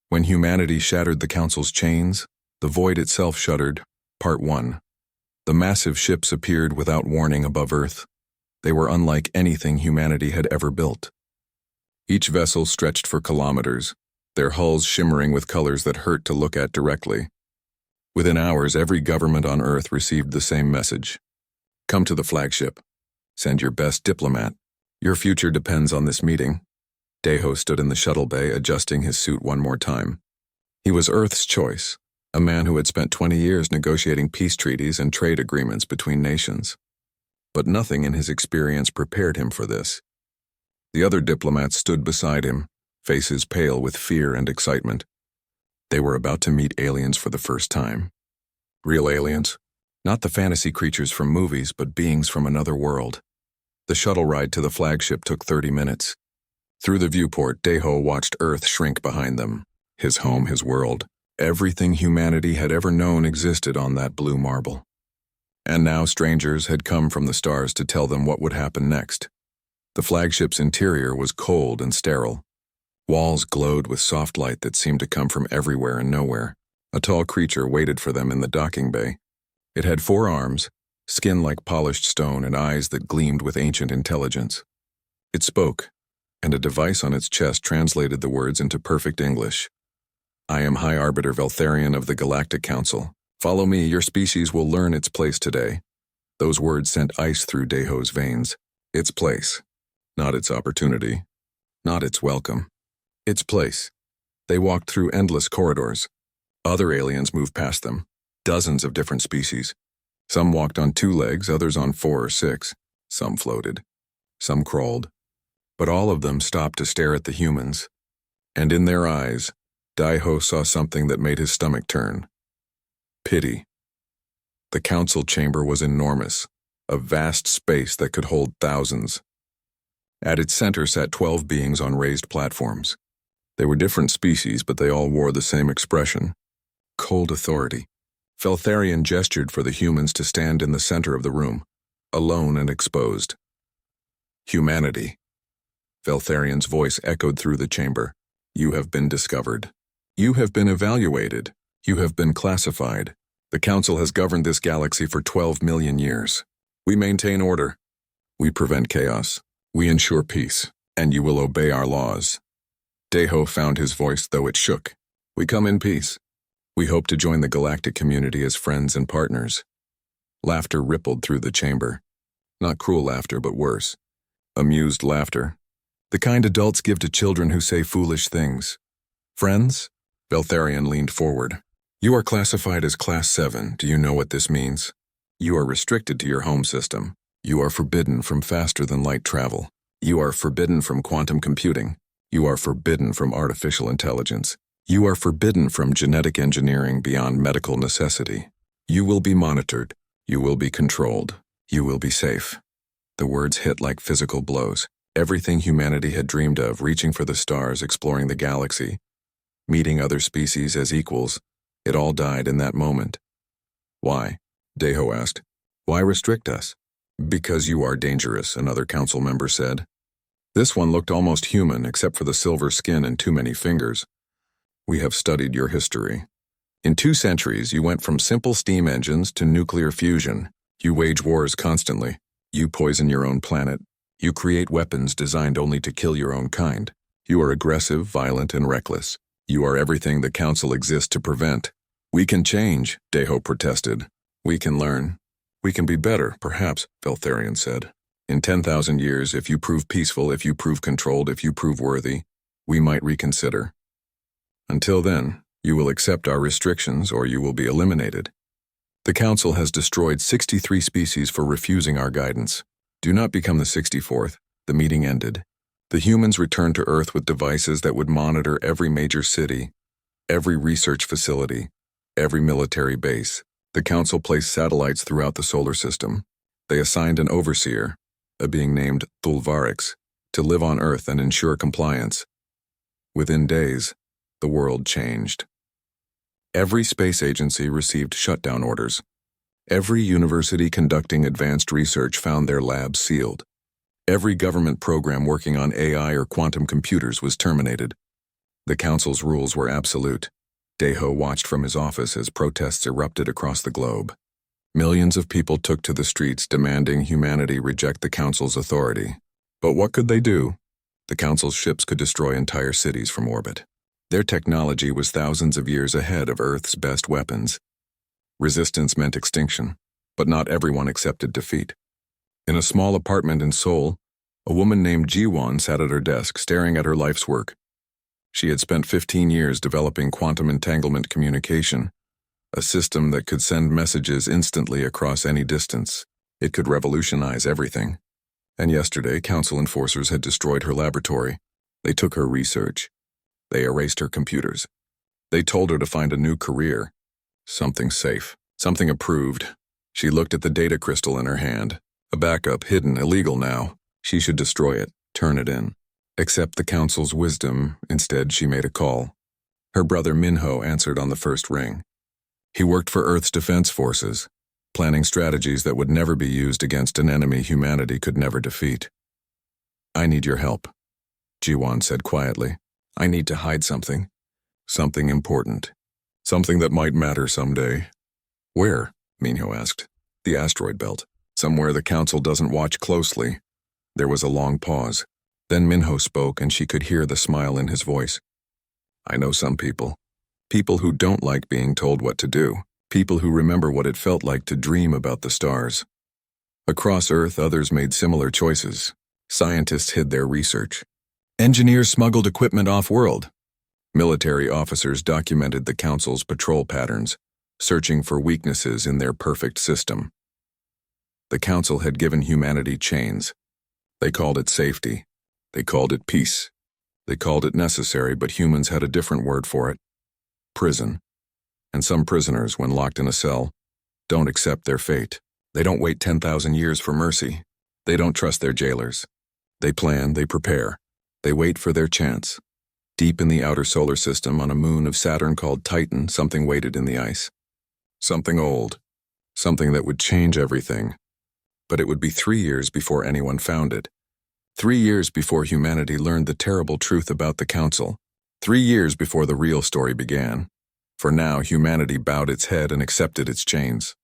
When humanity shattered the Council's chains, the void itself shuddered. Part 1. The massive ships appeared without warning above Earth. They were unlike anything humanity had ever built. Each vessel stretched for kilometers, their hulls shimmering with colors that hurt to look at directly. Within hours, every government on Earth received the same message. Come to the flagship. Send your best diplomat. Your future depends on this meeting. Deho stood in the shuttle bay, adjusting his suit one more time. He was Earth's choice, a man who had spent 20 years negotiating peace treaties and trade agreements between nations. But nothing in his experience prepared him for this. The other diplomats stood beside him, faces pale with fear and excitement. They were about to meet aliens for the first time. Real aliens, not the fantasy creatures from movies, but beings from another world. The shuttle ride to the flagship took 30 minutes. Through the viewport, Deho watched Earth shrink behind them. His home, his world. Everything humanity had ever known existed on that blue marble. And now strangers had come from the stars to tell them what would happen next. The flagship's interior was cold and sterile. Walls glowed with soft light that seemed to come from everywhere and nowhere. A tall creature waited for them in the docking bay. It had 4 arms, skin like polished stone, and eyes that gleamed with ancient intelligence. It spoke, and a device on its chest translated the words into perfect English. I am High Arbiter Veltharion of the Galactic Council. Follow me, your species will learn its place today. Those words sent ice through Deho's veins. Its place. Not its opportunity. Not its welcome. Its place. They walked through endless corridors. Other aliens moved past them. Dozens of different species. Some walked on 2 legs, others on 4 or 6. Some floated. Some crawled. But all of them stopped to stare at the humans. And in their eyes, Deho saw something that made his stomach turn. Pity. The council chamber was enormous, a vast space that could hold thousands. At its center sat 12 beings on raised platforms. They were different species, but they all wore the same expression. Cold authority. Veltharion gestured for the humans to stand in the center of the room, alone and exposed. Humanity. Veltharion's voice echoed through the chamber. You have been discovered. You have been evaluated. You have been classified. The Council has governed this galaxy for 12 million years. We maintain order. We prevent chaos. We ensure peace, and you will obey our laws. Deho found his voice, though it shook. We come in peace. We hope to join the galactic community as friends and partners. Laughter rippled through the chamber. Not cruel laughter, but worse. Amused laughter. The kind adults give to children who say foolish things. Friends? Veltharion leaned forward. You are classified as Class 7. Do you know what this means? You are restricted to your home system. You are forbidden from faster-than-light travel. You are forbidden from quantum computing. You are forbidden from artificial intelligence. You are forbidden from genetic engineering beyond medical necessity. You will be monitored. You will be controlled. You will be safe. The words hit like physical blows. Everything humanity had dreamed of, reaching for the stars, exploring the galaxy, meeting other species as equals, it all died in that moment. Why? Deho asked. Why restrict us? Because you are dangerous, another council member said. This one looked almost human, except for the silver skin and too many fingers. We have studied your history. In 2 centuries, you went from simple steam engines to nuclear fusion. You wage wars constantly. You poison your own planet. You create weapons designed only to kill your own kind. You are aggressive, violent, and reckless. You are everything the Council exists to prevent. We can change, Deho protested. We can learn. We can be better, perhaps, Veltharion said. In 10,000 years, if you prove peaceful, if you prove controlled, if you prove worthy, we might reconsider. Until then, you will accept our restrictions or you will be eliminated. The Council has destroyed 63 species for refusing our guidance. Do not become the 64th. The meeting ended. The humans returned to Earth with devices that would monitor every major city, every research facility, every military base. The Council placed satellites throughout the solar system. They assigned an overseer, a being named Thulvarix, to live on Earth and ensure compliance. Within days, the world changed. Every space agency received shutdown orders. Every university conducting advanced research found their labs sealed. Every government program working on AI or quantum computers was terminated. The council's rules were absolute. Deho watched from his office as protests erupted across the globe. Millions of people took to the streets demanding humanity reject the council's authority. But what could they do? The council's ships could destroy entire cities from orbit. Their technology was thousands of years ahead of Earth's best weapons. Resistance meant extinction, but not everyone accepted defeat. In a small apartment in Seoul, a woman named Ji-won sat at her desk staring at her life's work. She had spent 15 years developing quantum entanglement communication, a system that could send messages instantly across any distance. It could revolutionize everything. And yesterday, council enforcers had destroyed her laboratory. They took her research. They erased her computers. They told her to find a new career. Something safe. Something approved. She looked at the data crystal in her hand. A backup, hidden, illegal now. She should destroy it, turn it in. Accept the council's wisdom. Instead, she made a call. Her brother Minho answered on the first ring. He worked for Earth's defense forces, planning strategies that would never be used against an enemy humanity could never defeat. I need your help, Ji-won said quietly. I need to hide something. Something important. Something that might matter someday. Where? Minho asked. The asteroid belt. Somewhere the council doesn't watch closely. There was a long pause. Then Minho spoke and she could hear the smile in his voice. I know some people. People who don't like being told what to do. People who remember what it felt like to dream about the stars. Across Earth, others made similar choices. Scientists hid their research. Engineers smuggled equipment off-world. Military officers documented the council's patrol patterns, searching for weaknesses in their perfect system. The council had given humanity chains. They called it safety. They called it peace. They called it necessary, but humans had a different word for it. Prison. And some prisoners, when locked in a cell, don't accept their fate. They don't wait 10,000 years for mercy. They don't trust their jailers. They plan, they prepare. They wait for their chance. Deep in the outer solar system, on a moon of Saturn called Titan, something waited in the ice. Something old. Something that would change everything. But it would be 3 years before anyone found it. 3 years before humanity learned the terrible truth about the council. 3 years before the real story began. For now, humanity bowed its head and accepted its chains.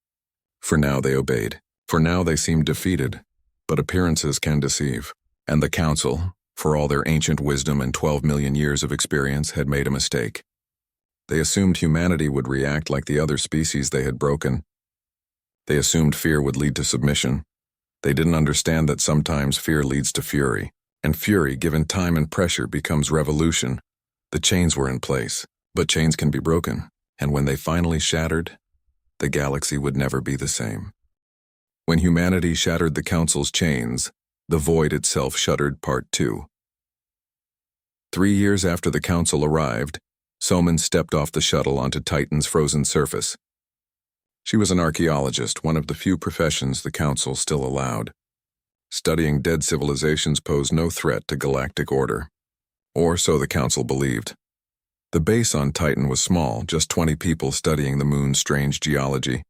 For now, they obeyed. For now, they seemed defeated. But appearances can deceive. And the council, for all their ancient wisdom and 12 million years of experience, had made a mistake. They assumed humanity would react like the other species they had broken. They assumed fear would lead to submission. They didn't understand that sometimes fear leads to fury, and fury, given time and pressure, becomes revolution. The chains were in place, but chains can be broken, and when they finally shattered, the galaxy would never be the same. When humanity shattered the council's chains, the void itself shuddered. Part 2. 3 years after the council arrived, Soman stepped off the shuttle onto Titan's frozen surface. She was an archaeologist, one of the few professions the council still allowed. Studying dead civilizations posed no threat to galactic order. Or so the council believed. The base on Titan was small, just 20 people studying the moon's strange geology.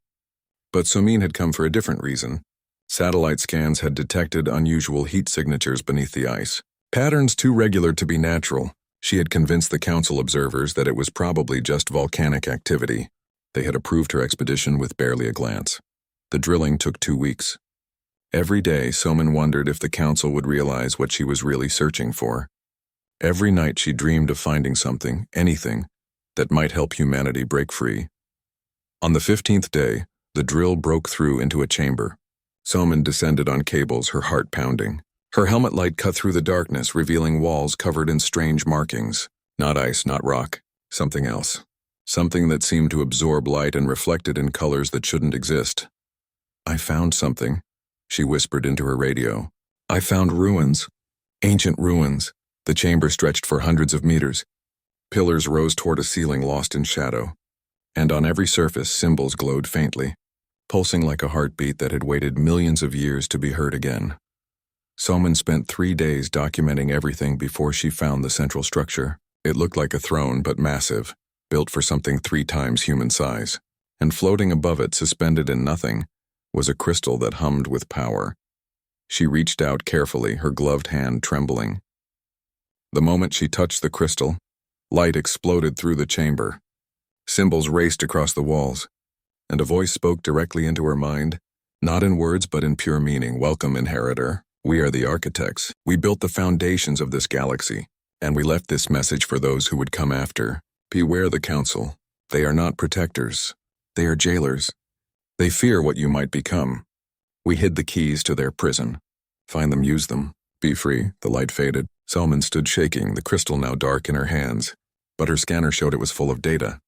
But Somin had come for a different reason. Satellite scans had detected unusual heat signatures beneath the ice. Patterns too regular to be natural. She had convinced the council observers that it was probably just volcanic activity. They had approved her expedition with barely a glance. The drilling took 2 weeks. Every day, Soman wondered if the council would realize what she was really searching for. Every night she dreamed of finding something, anything, that might help humanity break free. On the 15th day, the drill broke through into a chamber. Soman descended on cables, her heart pounding. Her helmet light cut through the darkness, revealing walls covered in strange markings. Not ice, not rock. Something else. Something that seemed to absorb light and reflect it in colors that shouldn't exist. I found something, she whispered into her radio. I found ruins. Ancient ruins. The chamber stretched for hundreds of meters. Pillars rose toward a ceiling lost in shadow. And on every surface, symbols glowed faintly, pulsing like a heartbeat that had waited millions of years to be heard again. Soman spent 3 days documenting everything before she found the central structure. It looked like a throne, but massive, built for something 3 times human size. And floating above it, suspended in nothing, was a crystal that hummed with power. She reached out carefully, her gloved hand trembling. The moment she touched the crystal, Light exploded through the chamber. Symbols raced across the walls, and a voice spoke directly into her mind, not in words but in pure meaning. Welcome, inheritor. We are the architects. We built the foundations of this galaxy, and we left this message for those who would come after. Beware the council. They are not protectors. They are jailers. They fear what you might become. We hid the keys to their prison. Find them, use them. Be free. The light faded. Selman stood shaking, the crystal now dark in her hands, but her scanner showed it was full of data.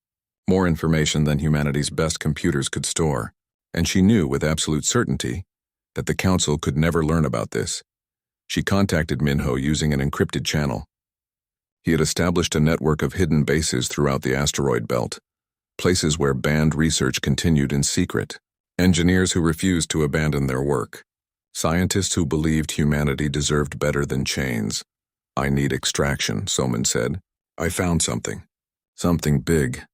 More information than humanity's best computers could store, and she knew with absolute certainty that the council could never learn about this. She contacted Minho using an encrypted channel. He had established a network of hidden bases throughout the asteroid belt, places where banned research continued in secret, engineers who refused to abandon their work, scientists who believed humanity deserved better than chains. I need extraction, Soman said. I found something. Something big.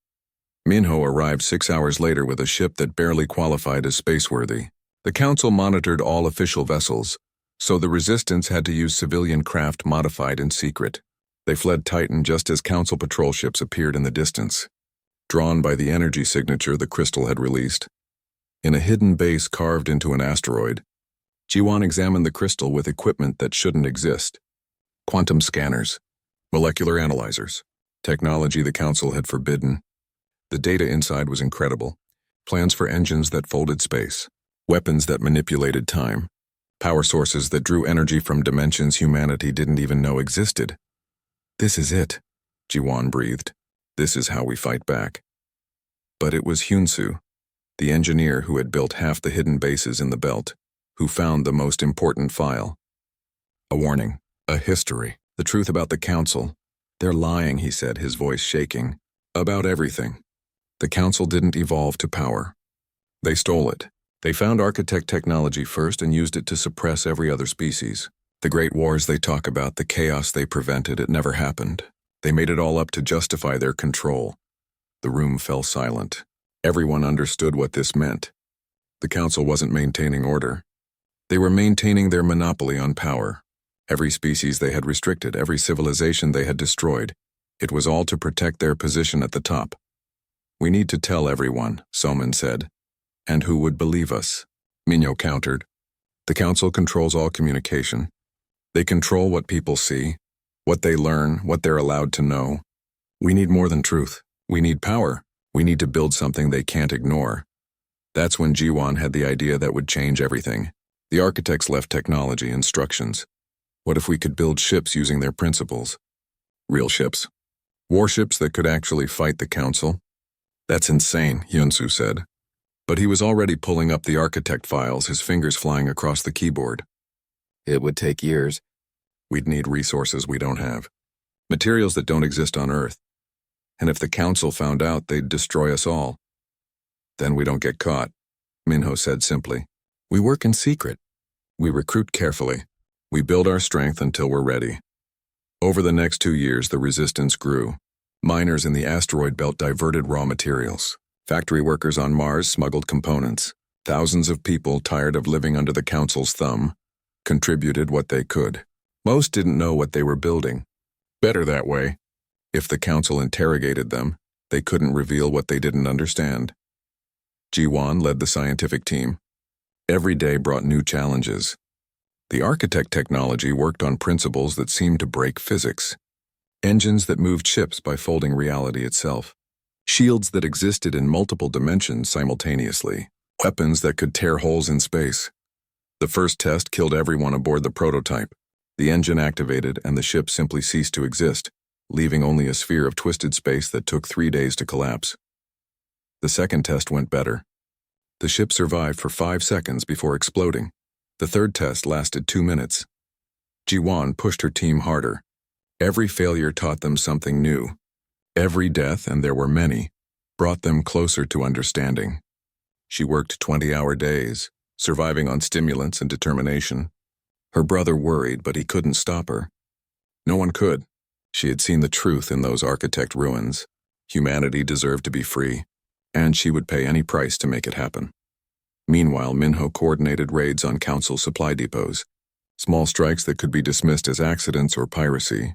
Minho arrived 6 hours later with a ship that barely qualified as spaceworthy. The council monitored all official vessels, so the resistance had to use civilian craft modified in secret. They fled Titan just as council patrol ships appeared in the distance, drawn by the energy signature the crystal had released. In a hidden base carved into an asteroid, Jiwan examined the crystal with equipment that shouldn't exist. Quantum scanners, molecular analyzers, technology the council had forbidden. The data inside was incredible. Plans for engines that folded space, weapons that manipulated time, power sources that drew energy from dimensions humanity didn't even know existed. This is it, Jiwan breathed. This is how we fight back. But it was Hyunsu, the engineer who had built half the hidden bases in the belt, who found the most important file. A warning, a history, the truth about the council. They're lying, he said, his voice shaking. About everything. The council didn't evolve to power. They stole it. They found architect technology first and used it to suppress every other species. The great wars they talk about, the chaos they prevented, it never happened. They made it all up to justify their control. The room fell silent. Everyone understood what this meant. The council wasn't maintaining order. They were maintaining their monopoly on power. Every species they had restricted, every civilization they had destroyed. It was all to protect their position at the top. We need to tell everyone, Soman said. And who would believe us? Minho countered. The council controls all communication. They control what people see, what they learn, what they're allowed to know. We need more than truth. We need power. We need to build something they can't ignore. That's when Jiwan had the idea that would change everything. The architects left technology, instructions. What if we could build ships using their principles? Real ships. Warships that could actually fight the council? That's insane, Hyunsu said. But he was already pulling up the architect files, his fingers flying across the keyboard. It would take years. We'd need resources we don't have. Materials that don't exist on Earth. And if the council found out, they'd destroy us all. Then we don't get caught, Minho said simply. We work in secret. We recruit carefully. We build our strength until we're ready. Over the next 2 years, the resistance grew. Miners in the asteroid belt diverted raw materials. Factory workers on Mars smuggled components. Thousands of people, tired of living under the council's thumb, contributed what they could. Most didn't know what they were building. Better that way. If the council interrogated them, they couldn't reveal what they didn't understand. Jiwan led the scientific team. Every day brought new challenges. The architect technology worked on principles that seemed to break physics. Engines that moved ships by folding reality itself. Shields that existed in multiple dimensions simultaneously. Weapons that could tear holes in space. The first test killed everyone aboard the prototype. The engine activated and the ship simply ceased to exist, leaving only a sphere of twisted space that took 3 days to collapse. The second test went better. The ship survived for 5 seconds before exploding. The third test lasted 2 minutes. Jiwan pushed her team harder. Every failure taught them something new. Every death, and there were many, brought them closer to understanding. She worked 20-hour days, surviving on stimulants and determination. Her brother worried, but he couldn't stop her. No one could. She had seen the truth in those architect ruins. Humanity deserved to be free, and she would pay any price to make it happen. Meanwhile, Minho coordinated raids on council supply depots, small strikes that could be dismissed as accidents or piracy.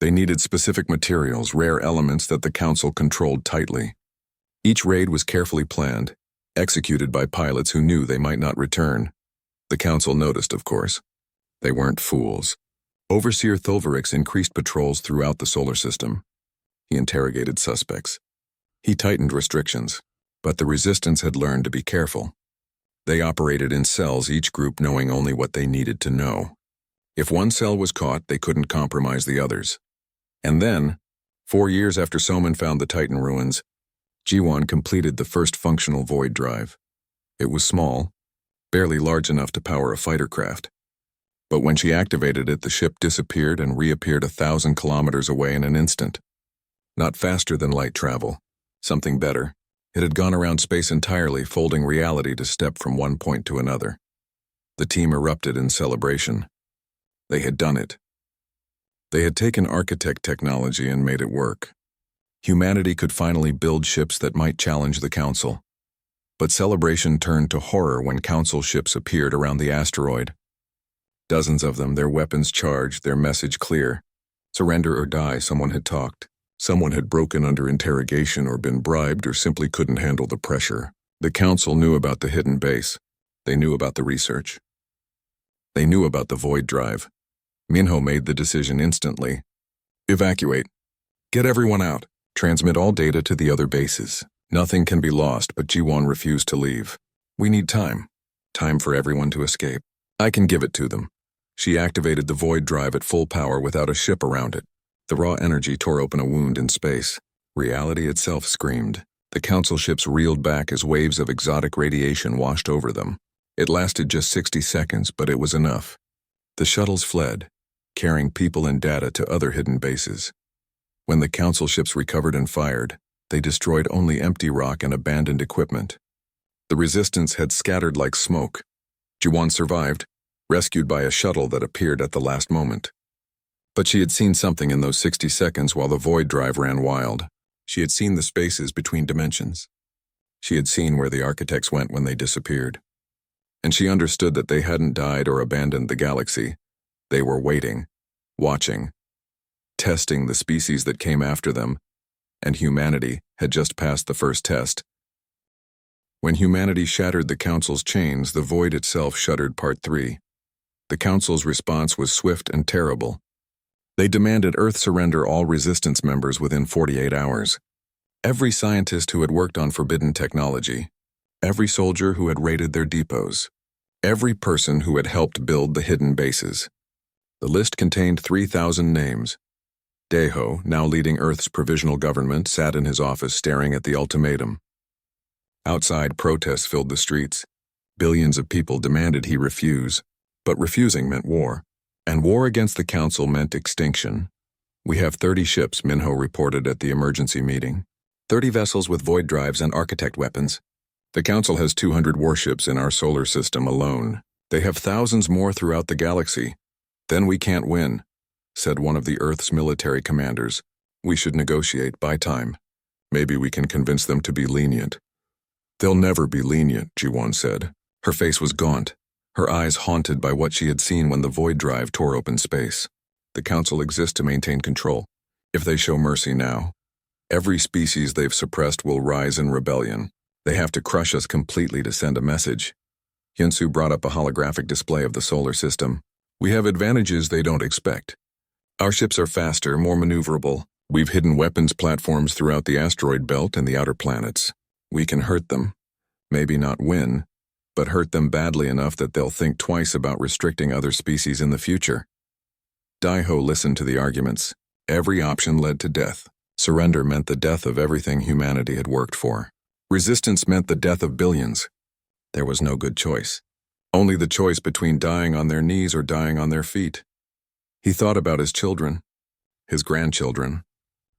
They needed specific materials, rare elements that the Council controlled tightly. Each raid was carefully planned, executed by pilots who knew they might not return. The Council noticed, of course. They weren't fools. Overseer Thulverix increased patrols throughout the solar system. He interrogated suspects. He tightened restrictions, but the Resistance had learned to be careful. They operated in cells, each group knowing only what they needed to know. If one cell was caught, they couldn't compromise the others. And then, 4 years after Soman found the Titan ruins, Jiwon completed the first functional void drive. It was small, barely large enough to power a fighter craft. But when she activated it, the ship disappeared and reappeared 1,000 kilometers away in an instant. Not faster than light travel, something better. It had gone around space entirely, folding reality to step from one point to another. The team erupted in celebration. They had done it. They had taken architect technology and made it work. Humanity could finally build ships that might challenge the Council. But celebration turned to horror when Council ships appeared around the asteroid. Dozens of them, their weapons charged, their message clear. Surrender or die, someone had talked. Someone had broken under interrogation or been bribed or simply couldn't handle the pressure. The Council knew about the hidden base. They knew about the research. They knew about the void drive. Minho made the decision instantly. Evacuate. Get everyone out. Transmit all data to the other bases. Nothing can be lost, but Jiwon refused to leave. We need time. Time for everyone to escape. I can give it to them. She activated the void drive at full power without a ship around it. The raw energy tore open a wound in space. Reality itself screamed. The Council ships reeled back as waves of exotic radiation washed over them. It lasted just 60 seconds, but it was enough. The shuttles fled, carrying people and data to other hidden bases. When the Council ships recovered and fired, they destroyed only empty rock and abandoned equipment. The Resistance had scattered like smoke. Jiwon survived, rescued by a shuttle that appeared at the last moment. But she had seen something in those 60 seconds while the void drive ran wild. She had seen the spaces between dimensions. She had seen where the architects went when they disappeared. And she understood that they hadn't died or abandoned the galaxy. They were waiting, watching, testing the species that came after them, and humanity had just passed the first test. When humanity shattered the Council's chains, the void itself shuddered. Part 3. The Council's response was swift and terrible. They demanded Earth surrender all Resistance members within 48 hours. Every scientist who had worked on forbidden technology, every soldier who had raided their depots, every person who had helped build the hidden bases. The list contained 3,000 names. Daeho, now leading Earth's provisional government, sat in his office staring at the ultimatum. Outside, protests filled the streets. Billions of people demanded he refuse, but refusing meant war. And war against the Council meant extinction. We have 30 ships, Minho reported at the emergency meeting. 30 vessels with void drives and architect weapons. The Council has 200 warships in our solar system alone. They have thousands more throughout the galaxy. Then we can't win, said one of the Earth's military commanders. We should negotiate, buy time. Maybe we can convince them to be lenient. They'll never be lenient, Jiwon said. Her face was gaunt, her eyes haunted by what she had seen when the void drive tore open space. The Council exists to maintain control. If they show mercy now, every species they've suppressed will rise in rebellion. They have to crush us completely to send a message. Hyunsu brought up a holographic display of the solar system. We have advantages they don't expect. Our ships are faster, more maneuverable. We've hidden weapons platforms throughout the asteroid belt and the outer planets. We can hurt them. Maybe not win, but hurt them badly enough that they'll think twice about restricting other species in the future. Daeho listened to the arguments. Every option led to death. Surrender meant the death of everything humanity had worked for. Resistance meant the death of billions. There was no good choice. Only the choice between dying on their knees or dying on their feet. He thought about his children, his grandchildren.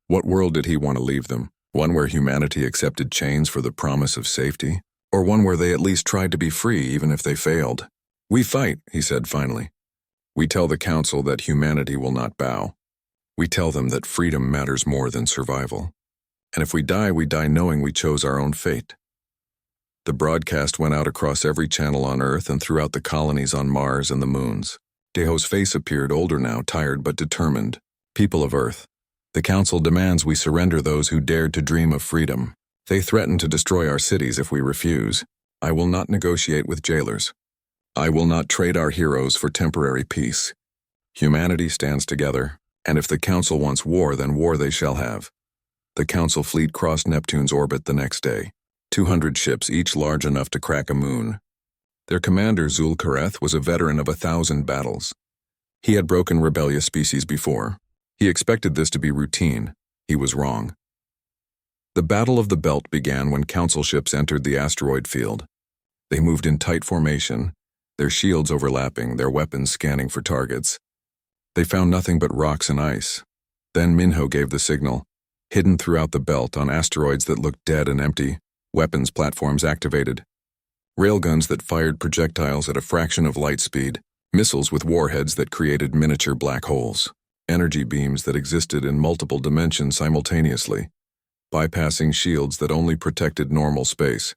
What world did he want to leave them? One where humanity accepted chains for the promise of safety? Or one where they at least tried to be free even if they failed? We fight, he said finally. We tell the Council that humanity will not bow. We tell them that freedom matters more than survival. And if we die knowing we chose our own fate. The broadcast went out across every channel on Earth and throughout the colonies on Mars and the moons. Daeho's face appeared older now, tired but determined. People of Earth, the Council demands we surrender those who dared to dream of freedom. They threaten to destroy our cities if we refuse. I will not negotiate with jailers. I will not trade our heroes for temporary peace. Humanity stands together, and if the Council wants war, then war they shall have. The Council fleet crossed Neptune's orbit the next day. 200 ships, each large enough to crack a moon. Their commander, Zul-Kareth, was a veteran of 1,000 battles. He had broken rebellious species before. He expected this to be routine. He was wrong. The Battle of the Belt began when Council ships entered the asteroid field. They moved in tight formation, their shields overlapping, their weapons scanning for targets. They found nothing but rocks and ice. Then Minho gave the signal. Hidden throughout the belt on asteroids that looked dead and empty, weapons platforms activated. Railguns that fired projectiles at a fraction of light speed, missiles with warheads that created miniature black holes, energy beams that existed in multiple dimensions simultaneously, bypassing shields that only protected normal space.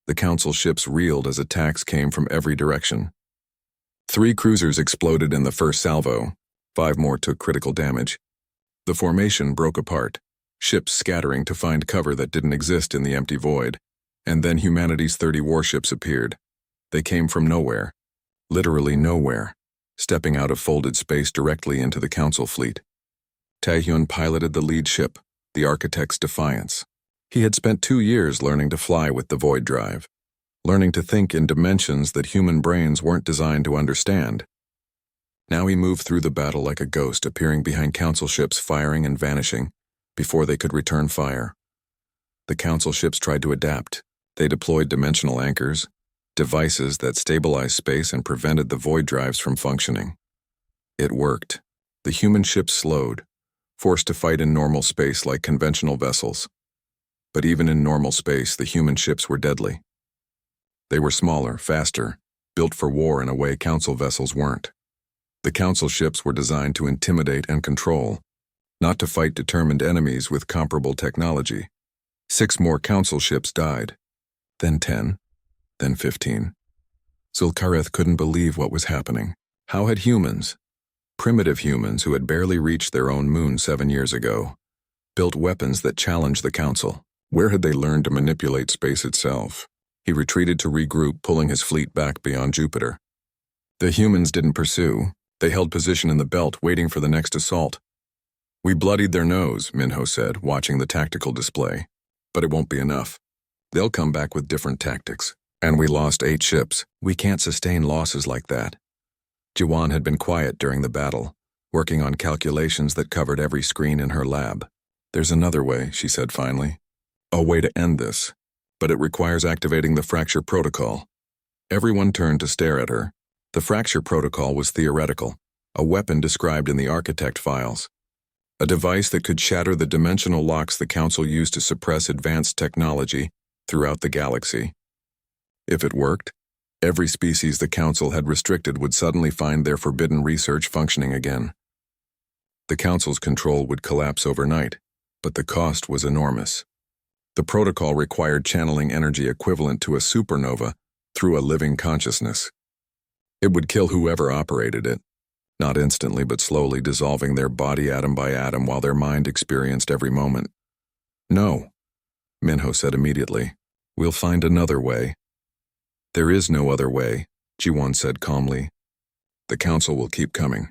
The Council ships reeled as attacks came from every direction. 3 cruisers exploded in the first salvo. 5 more took critical damage. The formation broke apart, ships scattering to find cover that didn't exist in the empty void. And then humanity's 30 warships appeared. They came from nowhere, literally nowhere, stepping out of folded space directly into the Council fleet. Taehyun piloted the lead ship, the Architect's Defiance. He had spent 2 years learning to fly with the void drive, learning to think in dimensions that human brains weren't designed to understand. Now he moved through the battle like a ghost, appearing behind Council ships, firing and vanishing before they could return fire. The Council ships tried to adapt. They deployed dimensional anchors, devices that stabilized space and prevented the void drives from functioning. It worked. The human ships slowed, forced to fight in normal space like conventional vessels. But even in normal space, the human ships were deadly. They were smaller, faster, built for war in a way Council vessels weren't. The Council ships were designed to intimidate and control, not to fight determined enemies with comparable technology. 6 more Council ships died, then 10, then 15. Zul-Kareth couldn't believe what was happening. How had humans, primitive humans who had barely reached their own moon 7 years ago, built weapons that challenged the Council? Where had they learned to manipulate space itself? He retreated to regroup, pulling his fleet back beyond Jupiter. The humans didn't pursue. They held position in the belt, waiting for the next assault. We bloodied their nose, Minho said, watching the tactical display. But it won't be enough. They'll come back with different tactics. And we lost 8 ships. We can't sustain losses like that. Jiwan had been quiet during the battle, working on calculations that covered every screen in her lab. There's another way, she said finally. A way to end this. But it requires activating the fracture protocol. Everyone turned to stare at her. The fracture protocol was theoretical, a weapon described in the architect files. A device that could shatter the dimensional locks the Council used to suppress advanced technology throughout the galaxy. If it worked, every species the Council had restricted would suddenly find their forbidden research functioning again. The Council's control would collapse overnight, but the cost was enormous. The protocol required channeling energy equivalent to a supernova through a living consciousness. It would kill whoever operated it, not instantly but slowly dissolving their body atom by atom while their mind experienced every moment. No, Minho said immediately. We'll find another way. There is no other way, Jiwon said calmly. The Council will keep coming.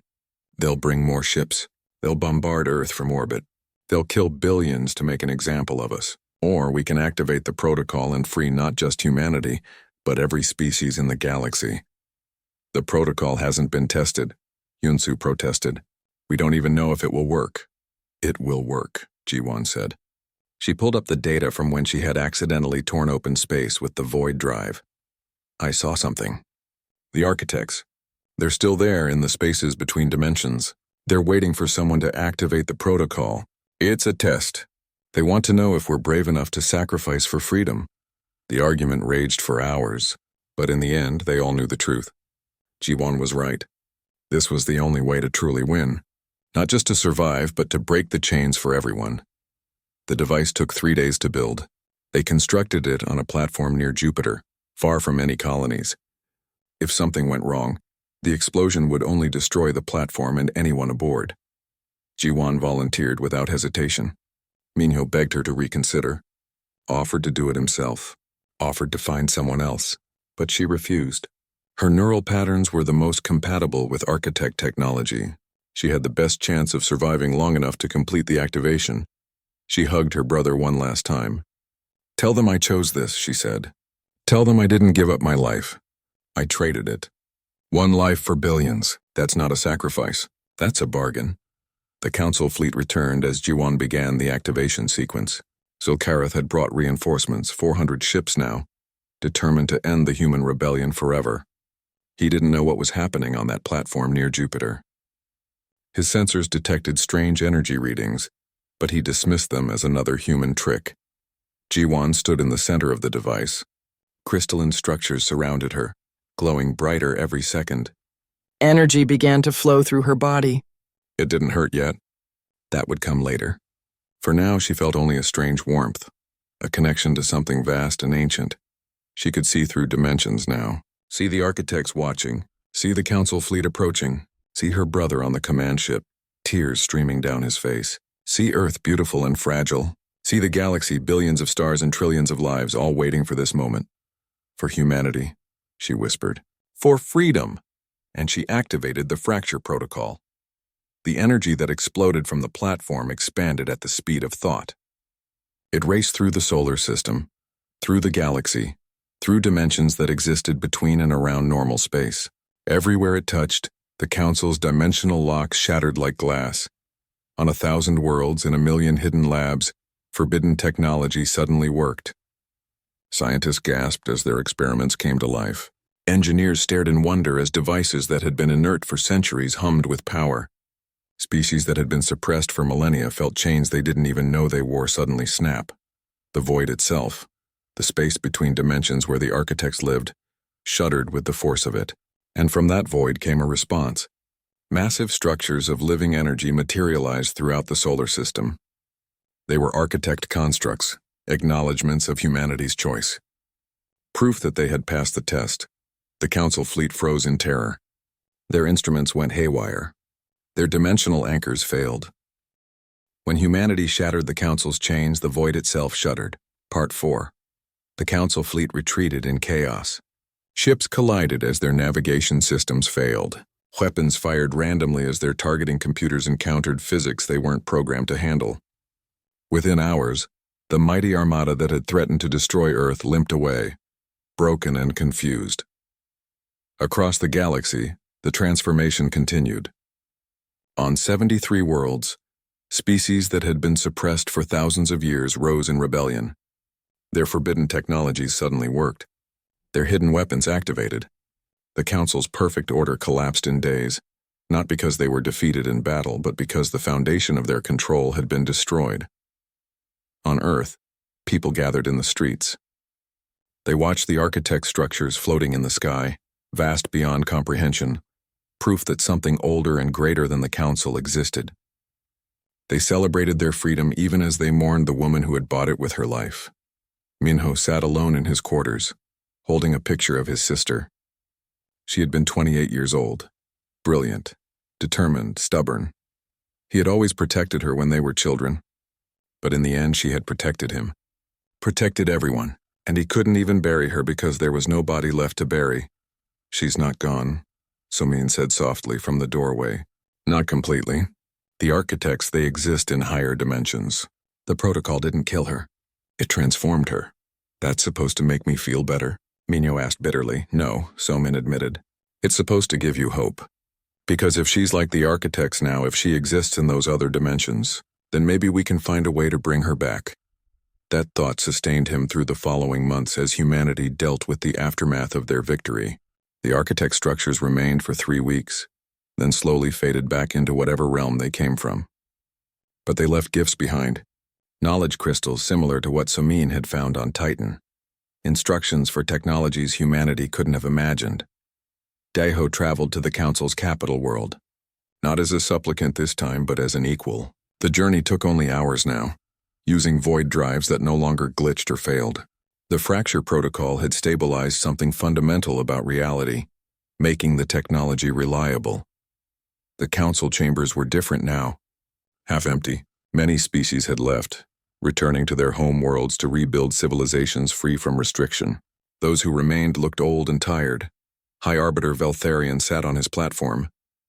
They'll bring more ships. They'll bombard Earth from orbit. They'll kill billions to make an example of us. Or we can activate the protocol and free not just humanity, but every species in the galaxy. The protocol hasn't been tested, Yunsu protested. We don't even know if it will work. It will work, Jiwon said. She pulled up the data from when she had accidentally torn open space with the void drive. I saw something. The architects. They're still there in the spaces between dimensions. They're waiting for someone to activate the protocol. It's a test. They want to know if we're brave enough to sacrifice for freedom. The argument raged for hours, but in the end, they all knew the truth. Jiwon was right. This was the only way to truly win. Not just to survive, but to break the chains for everyone. The device took 3 days to build. They constructed it on a platform near Jupiter, far from any colonies. If something went wrong, the explosion would only destroy the platform and anyone aboard. Jiwan volunteered without hesitation. Minho begged her to reconsider, offered to do it himself, offered to find someone else, but she refused. Her neural patterns were the most compatible with architect technology. She had the best chance of surviving long enough to complete the activation. She hugged her brother one last time. "Tell them I chose this," she said. "Tell them I didn't give up my life. I traded it. One life for billions. That's not a sacrifice. That's a bargain." The council fleet returned as Jiwan began the activation sequence. Zulkareth had brought reinforcements, 400 ships now, determined to end the human rebellion forever. He didn't know what was happening on that platform near Jupiter. His sensors detected strange energy readings, but he dismissed them as another human trick. Jiwan stood in the center of the device. Crystalline structures surrounded her, glowing brighter every second. Energy began to flow through her body. It didn't hurt yet. That would come later. For now, she felt only a strange warmth, a connection to something vast and ancient. She could see through dimensions now, see the architects watching, see the council fleet approaching, see her brother on the command ship, tears streaming down his face, see Earth beautiful and fragile, see the galaxy, billions of stars and trillions of lives all waiting for this moment. For humanity, she whispered. For freedom! And she activated the fracture protocol. The energy that exploded from the platform expanded at the speed of thought. It raced through the solar system, through the galaxy, through dimensions that existed between and around normal space. Everywhere it touched, the Council's dimensional locks shattered like glass. On 1,000 worlds, in 1,000,000 hidden labs, forbidden technology suddenly worked. Scientists gasped as their experiments came to life. Engineers stared in wonder as devices that had been inert for centuries hummed with power. Species that had been suppressed for millennia felt chains they didn't even know they wore suddenly snap. The void itself, the space between dimensions where the architects lived, shuddered with the force of it. And from that void came a response. Massive structures of living energy materialized throughout the solar system. They were architect constructs, acknowledgments of humanity's choice. Proof that they had passed the test. The Council fleet froze in terror. Their instruments went haywire. Their dimensional anchors failed. When humanity shattered the Council's chains, the void itself shuddered. Part 4. The Council fleet retreated in chaos. Ships collided as their navigation systems failed. Weapons fired randomly as their targeting computers encountered physics they weren't programmed to handle. Within hours, the mighty armada that had threatened to destroy Earth limped away, broken and confused. Across the galaxy, the transformation continued. On 73 worlds, species that had been suppressed for thousands of years rose in rebellion. Their forbidden technologies suddenly worked. Their hidden weapons activated. The Council's perfect order collapsed in days, not because they were defeated in battle, but because the foundation of their control had been destroyed. On Earth, people gathered in the streets. They watched the architect structures floating in the sky, vast beyond comprehension, proof that something older and greater than the Council existed. They celebrated their freedom even as they mourned the woman who had bought it with her life. Minho sat alone in his quarters, holding a picture of his sister. She had been 28 years old, brilliant, determined, stubborn. He had always protected her when they were children, but in the end she had protected him. Protected everyone, and he couldn't even bury her because there was no body left to bury. "She's not gone," Somin said softly from the doorway. "Not completely. The architects, they exist in higher dimensions. The protocol didn't kill her. It transformed her." "That's supposed to make me feel better?" Minho asked bitterly. "No," Somin admitted. "It's supposed to give you hope. Because if she's like the architects now, if she exists in those other dimensions, then maybe we can find a way to bring her back." That thought sustained him through the following months as humanity dealt with the aftermath of their victory. The architect structures remained for 3 weeks, then slowly faded back into whatever realm they came from. But they left gifts behind. Knowledge crystals similar to what Somin had found on Titan. Instructions for technologies humanity couldn't have imagined. Daiho traveled to the Council's capital world. Not as a supplicant this time, but as an equal. The journey took only hours now, using void drives that no longer glitched or failed. The fracture protocol had stabilized something fundamental about reality, making the technology reliable. The Council chambers were different now. half empty. Many species had left, returning to their home worlds to rebuild civilizations free from restriction. Those who remained looked old and tired. High Arbiter Veltharion sat on his platform,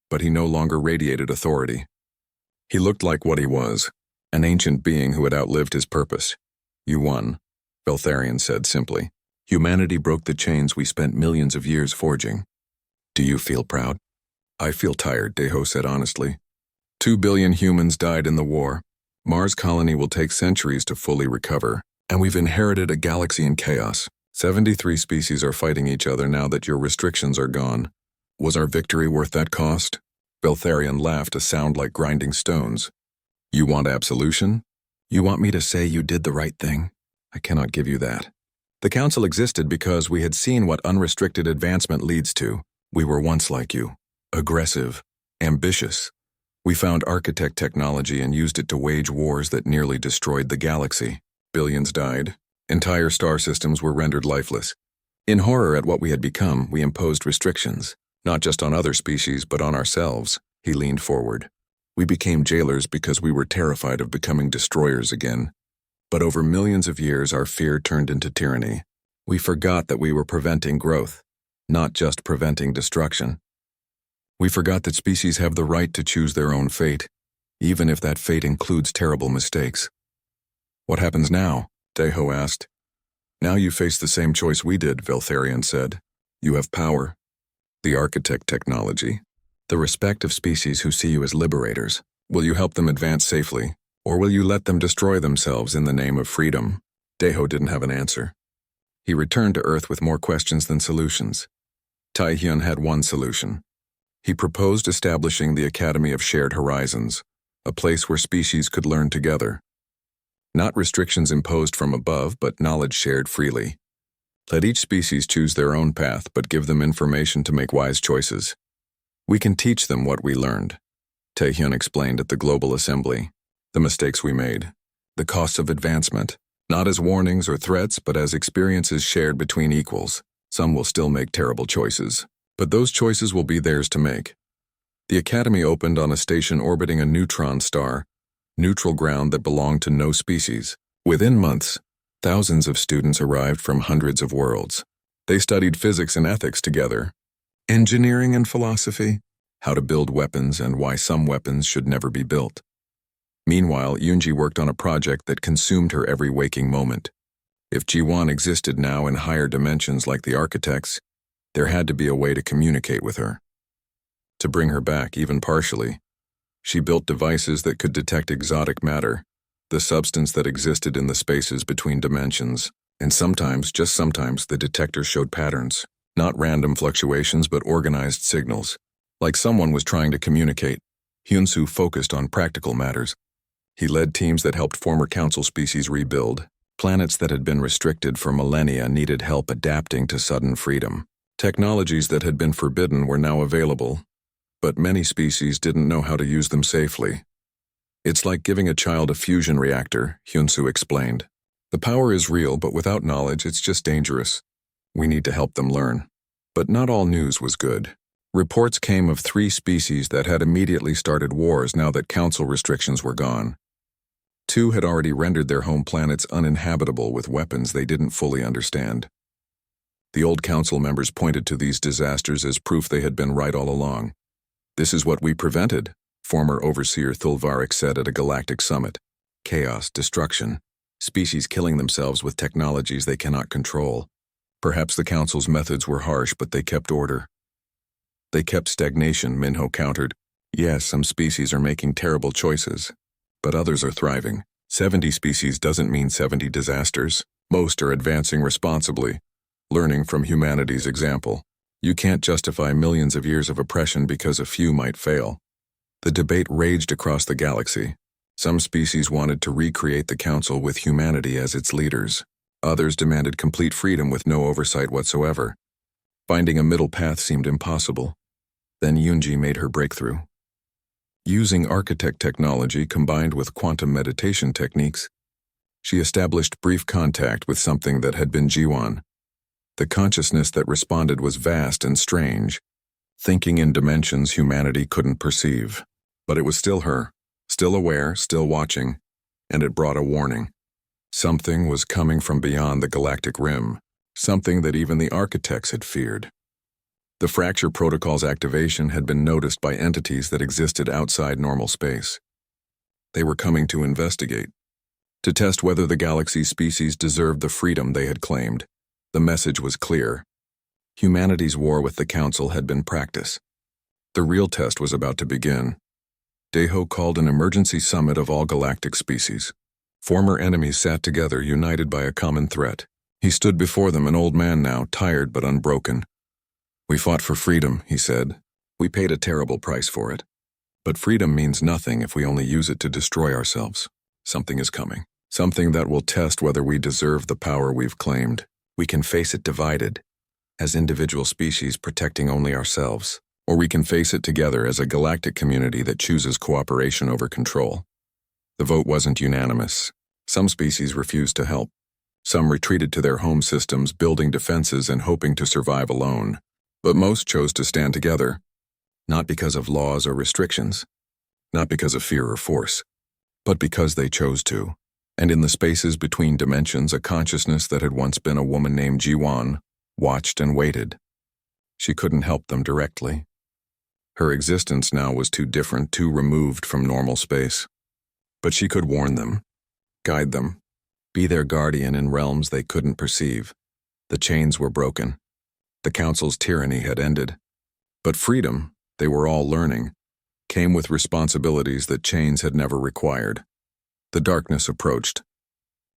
but he no longer radiated authority. He looked like what he was, an ancient being who had outlived his purpose. You won, Veltharion said simply. Humanity broke the chains we spent millions of years forging. Do you feel proud? I feel tired, Deho said honestly. 2 billion humans died in the war. Mars colony will take centuries to fully recover, and we've inherited a galaxy in chaos. 73 species are fighting each other now that your restrictions are gone. Was our victory worth that cost? Veltharion laughed, a sound like grinding stones. You want absolution? You want me to say you did the right thing? I cannot give you that. The Council existed because we had seen what unrestricted advancement leads to. We were once like you. Aggressive. Ambitious. We found architect technology and used it to wage wars that nearly destroyed the galaxy. Billions died. Entire star systems were rendered lifeless. In horror at what we had become, we imposed restrictions, not just on other species but on ourselves. He leaned forward. We became jailers because we were terrified of becoming destroyers again. But over millions of years, our fear turned into tyranny. We forgot that we were preventing growth, not just preventing destruction. We forgot that species have the right to choose their own fate, even if that fate includes terrible mistakes. What happens now? Deho asked. Now you face the same choice we did, Veltharion said. You have power. The architect technology. The respect of species who see you as liberators. Will you help them advance safely, or will you let them destroy themselves in the name of freedom? Deho didn't have an answer. He returned to Earth with more questions than solutions. Taihyun had one solution. He proposed establishing the Academy of Shared Horizons, a place where species could learn together. Not restrictions imposed from above, but knowledge shared freely. Let each species choose their own path, but give them information to make wise choices. We can teach them what we learned, Taehyun explained at the Global Assembly. The mistakes we made, the costs of advancement, not as warnings or threats, but as experiences shared between equals. Some will still make terrible choices, but those choices will be theirs to make. The Academy opened on a station orbiting a neutron star, neutral ground that belonged to no species. Within months, thousands of students arrived from hundreds of worlds. They studied physics and ethics together, engineering and philosophy, how to build weapons and why some weapons should never be built. Meanwhile, Yoonji worked on a project that consumed her every waking moment. If Jiwon existed now in higher dimensions like the architects, there had to be a way to communicate with her. To bring her back, even partially, she built devices that could detect exotic matter, the substance that existed in the spaces between dimensions, and sometimes, just sometimes, the detector showed patterns, not random fluctuations but organized signals. Like someone was trying to communicate, Hyunsoo focused on practical matters. He led teams that helped former Council species rebuild. Planets that had been restricted for millennia needed help adapting to sudden freedom. Technologies that had been forbidden were now available, but many species didn't know how to use them safely. It's like giving a child a fusion reactor, Hyunsoo explained. The power is real, but without knowledge, it's just dangerous. We need to help them learn. But not all news was good. Reports came of 3 species that had immediately started wars now that Council restrictions were gone. 2 had already rendered their home planets uninhabitable with weapons they didn't fully understand. The old Council members pointed to these disasters as proof they had been right all along. This is what we prevented, former Overseer Thulvarik said at a galactic summit. Chaos, destruction, species killing themselves with technologies they cannot control. Perhaps the Council's methods were harsh, but they kept order. They kept stagnation, Minho countered. Yes, some species are making terrible choices, but others are thriving. 70 species doesn't mean 70 disasters. Most are advancing responsibly, learning from humanity's example. You can't justify millions of years of oppression because a few might fail. The debate raged across the galaxy. Some species wanted to recreate the Council with humanity as its leaders. Others demanded complete freedom with no oversight whatsoever. Finding a middle path seemed impossible. Then Yoonji made her breakthrough. Using architect technology combined with quantum meditation techniques, she established brief contact with something that had been Jiwon. The consciousness that responded was vast and strange, thinking in dimensions humanity couldn't perceive. But it was still her. Still aware, still watching, and it brought a warning. Something was coming from beyond the galactic rim, something that even the architects had feared. The fracture protocol's activation had been noticed by entities that existed outside normal space. They were coming to investigate, to test whether the galaxy's species deserved the freedom they had claimed. The message was clear. Humanity's war with the Council had been practice. The real test was about to begin. Deho called an emergency summit of all galactic species. Former enemies sat together, united by a common threat. He stood before them, an old man now, tired but unbroken. "We fought for freedom," he said. "We paid a terrible price for it. But freedom means nothing if we only use it to destroy ourselves. Something is coming. Something that will test whether we deserve the power we've claimed. We can face it divided, as individual species protecting only ourselves, or we can face it together as a galactic community that chooses cooperation over control." The vote wasn't unanimous. Some species refused to help. Some retreated to their home systems, building defenses and hoping to survive alone. But most chose to stand together, not because of laws or restrictions, not because of fear or force, but because they chose to. And in the spaces between dimensions, a consciousness that had once been a woman named Jiwan watched and waited. She couldn't help them directly. Her existence now was too different, too removed from normal space. But she could warn them, guide them, be their guardian in realms they couldn't perceive. The chains were broken. The Council's tyranny had ended. But freedom, they were all learning, came with responsibilities that chains had never required. The darkness approached,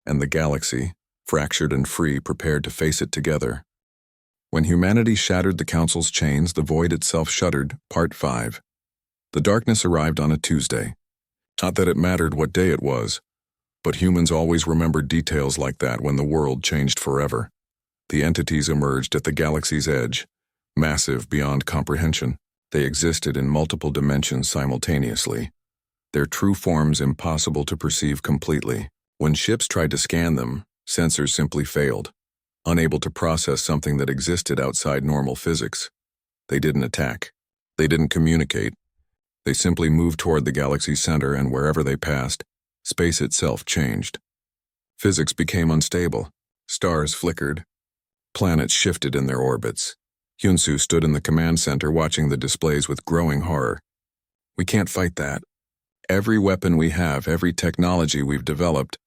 and the galaxy, fractured and free, prepared to face it together. When humanity shattered the Council's chains, the void itself shuddered. Part 5. The darkness arrived on a Tuesday. Not that it mattered what day it was, but humans always remembered details like that when the world changed forever. The entities emerged at the galaxy's edge, massive beyond comprehension. They existed in multiple dimensions simultaneously, their true forms impossible to perceive completely. When ships tried to scan them, sensors simply failed, unable to process something that existed outside normal physics. They didn't attack. They didn't communicate. They simply moved toward the galaxy's center, and wherever they passed, space itself changed. Physics became unstable. Stars flickered. Planets shifted in their orbits. Hyunsu stood in the command center watching the displays with growing horror. "We can't fight that. Every weapon we have, every technology we've developed,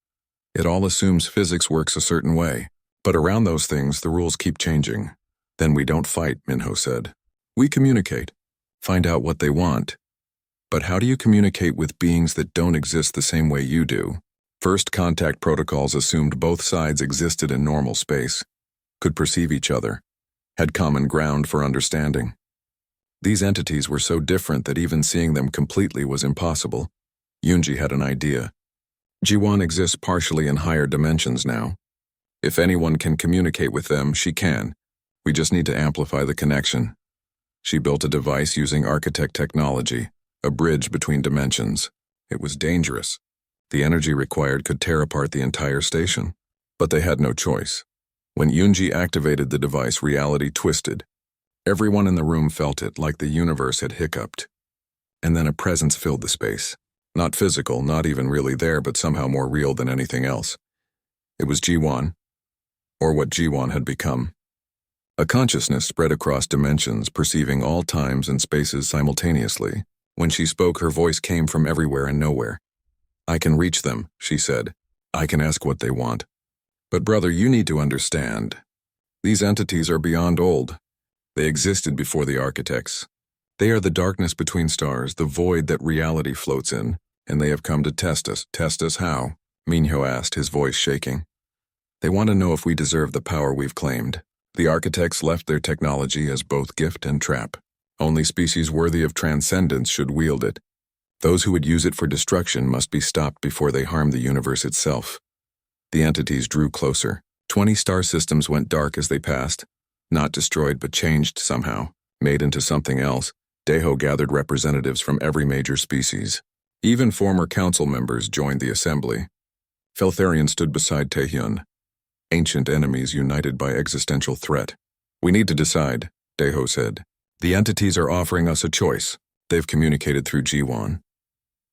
it all assumes physics works a certain way. But around those things, the rules keep changing." "Then we don't fight," Minho said. "We communicate, find out what they want. But how do you communicate with beings that don't exist the same way you do?" First contact protocols assumed both sides existed in normal space, could perceive each other, had common ground for understanding. These entities were so different that even seeing them completely was impossible. Yunji had an idea. Jiwan exists partially in higher dimensions now. If anyone can communicate with them, she can. We just need to amplify the connection. She built a device using architect technology, a bridge between dimensions. It was dangerous. The energy required could tear apart the entire station. But they had no choice. When Yunji activated the device, reality twisted. Everyone in the room felt it, like the universe had hiccuped. And then a presence filled the space. Not physical, not even really there, but somehow more real than anything else. It was Jiwan, or what Jiwan had become. A consciousness spread across dimensions, perceiving all times and spaces simultaneously. When she spoke, her voice came from everywhere and nowhere. "I can reach them," she said. "I can ask what they want. But brother, you need to understand. These entities are beyond old. They existed before the architects. They are the darkness between stars, the void that reality floats in, and they have come to test us." "Test us how?" Minho asked, his voice shaking. "They want to know if we deserve the power we've claimed. The architects left their technology as both gift and trap. Only species worthy of transcendence should wield it. Those who would use it for destruction must be stopped before they harm the universe itself." The entities drew closer. 20 star systems went dark as they passed. Not destroyed, but changed somehow, made into something else. Deho gathered representatives from every major species. Even former council members joined the assembly. Feltharian stood beside Taehyun. Ancient enemies united by existential threat. "We need to decide," Deho said. "The entities are offering us a choice. They've communicated through Jiwan.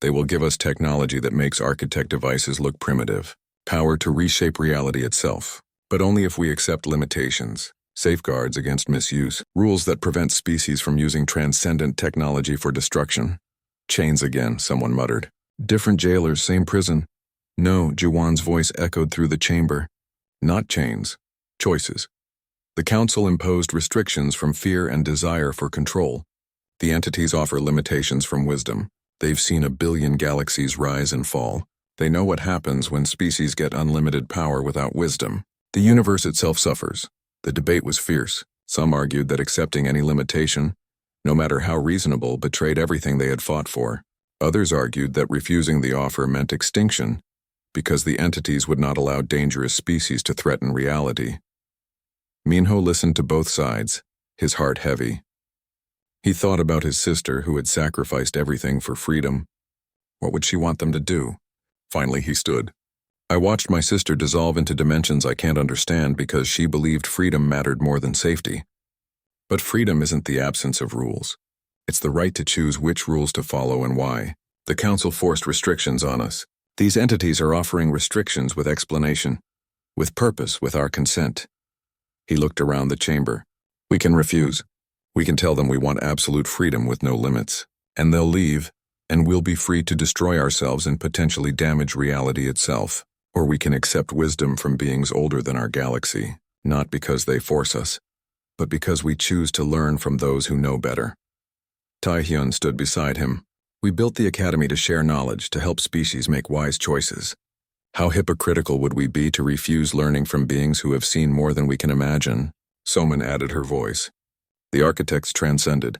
They will give us technology that makes architect devices look primitive, power to reshape reality itself, but only if we accept limitations, safeguards against misuse, rules that prevent species from using transcendent technology for destruction. Chains again, someone muttered. Different jailers, same prison. No, Jiwan's voice echoed through the chamber. Not chains, choices. The council imposed restrictions from fear and desire for control. The entities offer limitations from wisdom. They've seen a billion galaxies rise and fall. They know what happens when species get unlimited power without wisdom. The universe itself suffers. The debate was fierce. Some argued that accepting any limitation, no matter how reasonable, betrayed everything they had fought for. Others argued that refusing the offer meant extinction, because the entities would not allow dangerous species to threaten reality. Minho listened to both sides, his heart heavy. He thought about his sister who had sacrificed everything for freedom. What would she want them to do? Finally he stood. I watched my sister dissolve into dimensions I can't understand because she believed freedom mattered more than safety. But freedom isn't the absence of rules. It's the right to choose which rules to follow and why. The council forced restrictions on us. These entities are offering restrictions with explanation, with purpose, with our consent. He looked around the chamber. We can refuse. We can tell them we want absolute freedom with no limits, and they'll leave, and we'll be free to destroy ourselves and potentially damage reality itself. Or we can accept wisdom from beings older than our galaxy, not because they force us, but because we choose to learn from those who know better. Taehyun stood beside him. We built the academy to share knowledge, to help species make wise choices. How hypocritical would we be to refuse learning from beings who have seen more than we can imagine? Soman added her voice. The architects transcended.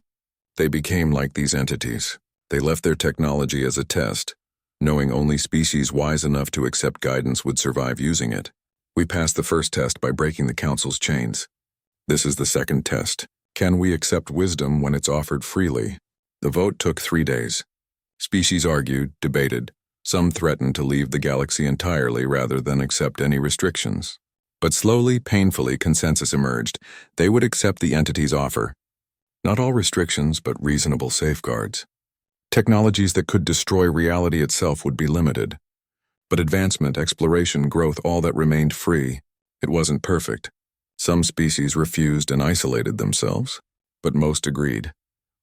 They became like these entities. They left their technology as a test, knowing only species wise enough to accept guidance would survive using it. We passed the first test by breaking the council's chains. This is the second test. Can we accept wisdom when it's offered freely? The vote took 3 days. Species argued, debated. Some threatened to leave the galaxy entirely rather than accept any restrictions. But slowly, painfully, consensus emerged. They would accept the entity's offer. Not all restrictions, but reasonable safeguards. Technologies that could destroy reality itself would be limited. But advancement, exploration, growth, all that remained free. It wasn't perfect. Some species refused and isolated themselves, but most agreed.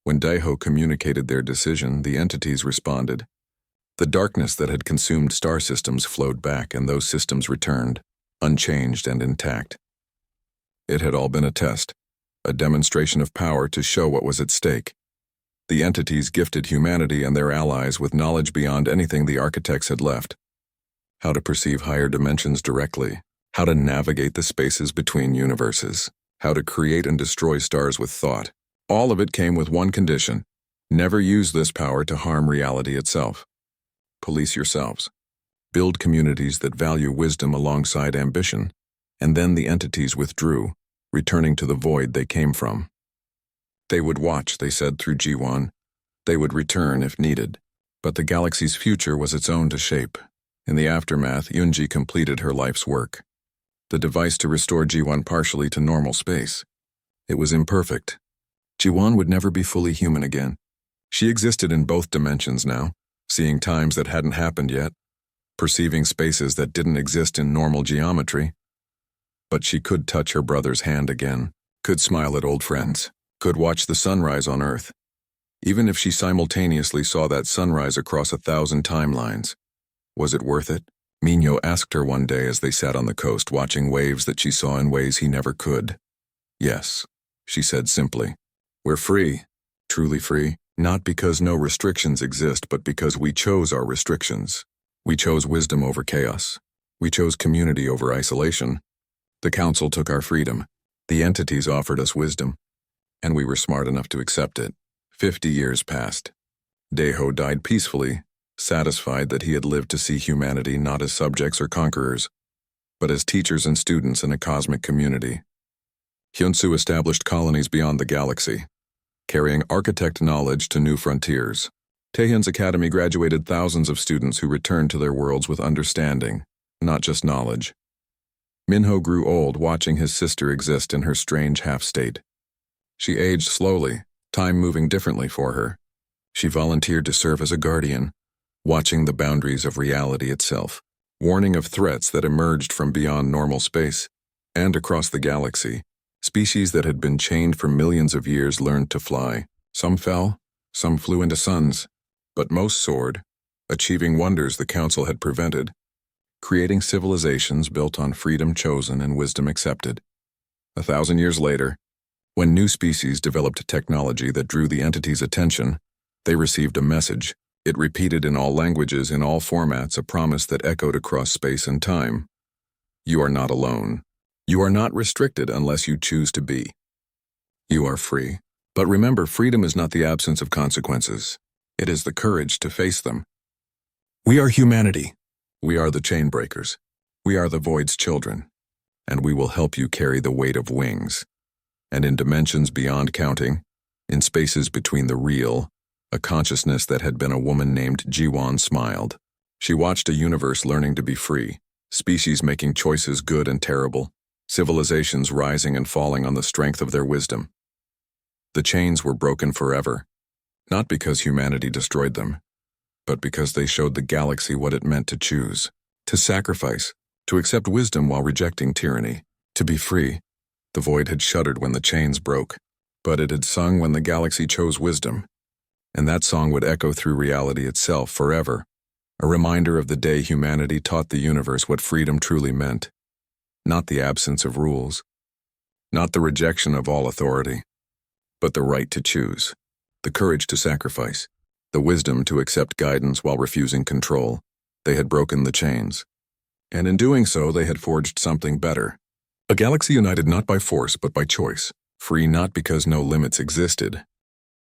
When Daeho communicated their decision, the entities responded. The darkness that had consumed star systems flowed back, and those systems returned, unchanged and intact. It had all been a test, a demonstration of power to show what was at stake. The entities gifted humanity and their allies with knowledge beyond anything the architects had left. How to perceive higher dimensions directly, how to navigate the spaces between universes, how to create and destroy stars with thought. All of it came with one condition: never use this power to harm reality itself. Police yourselves. Build communities that value wisdom alongside ambition, and then the entities withdrew, returning to the void they came from. They would watch, they said through G1. They would return if needed. But the galaxy's future was its own to shape. In the aftermath, Yunji completed her life's work. The device to restore G1 partially to normal space. It was imperfect. G1 would never be fully human again. She existed in both dimensions now, seeing times that hadn't happened yet, perceiving spaces that didn't exist in normal geometry. But she could touch her brother's hand again, could smile at old friends, could watch the sunrise on Earth. Even if she simultaneously saw that sunrise across 1,000 timelines. Was it worth it? Minho asked her one day as they sat on the coast watching waves that she saw in ways he never could. Yes, she said simply. We're free, truly free, not because no restrictions exist, but because we chose our restrictions. We chose wisdom over chaos. We chose community over isolation. The council took our freedom. The entities offered us wisdom, and we were smart enough to accept it. 50 years passed. Daeho died peacefully, satisfied that he had lived to see humanity not as subjects or conquerors, but as teachers and students in a cosmic community. Hyunsu established colonies beyond the galaxy, carrying architect knowledge to new frontiers. Taehyun's academy graduated thousands of students who returned to their worlds with understanding, not just knowledge. Minho grew old watching his sister exist in her strange half-state. She aged slowly, time moving differently for her. She volunteered to serve as a guardian, watching the boundaries of reality itself, warning of threats that emerged from beyond normal space. And across the galaxy, species that had been chained for millions of years learned to fly. Some fell, some flew into suns, but most soared, achieving wonders the Council had prevented, creating civilizations built on freedom chosen and wisdom accepted. 1,000 years later, when new species developed technology that drew the entity's attention, they received a message. It repeated in all languages, in all formats, a promise that echoed across space and time. You are not alone. You are not restricted unless you choose to be. You are free. But remember, freedom is not the absence of consequences. It is the courage to face them. We are humanity. We are the chain breakers. We are the void's children. And we will help you carry the weight of wings. And in dimensions beyond counting, in spaces between the real, a consciousness that had been a woman named Jiwan smiled. She watched a universe learning to be free, species making choices good and terrible, civilizations rising and falling on the strength of their wisdom. The chains were broken forever, not because humanity destroyed them, but because they showed the galaxy what it meant to choose, to sacrifice, to accept wisdom while rejecting tyranny, to be free. The void had shuddered when the chains broke, but it had sung when the galaxy chose wisdom. And that song would echo through reality itself forever, a reminder of the day humanity taught the universe what freedom truly meant. Not the absence of rules, not the rejection of all authority, but the right to choose, the courage to sacrifice, the wisdom to accept guidance while refusing control. They had broken the chains. And in doing so, they had forged something better. A galaxy united not by force but by choice, free not because no limits existed,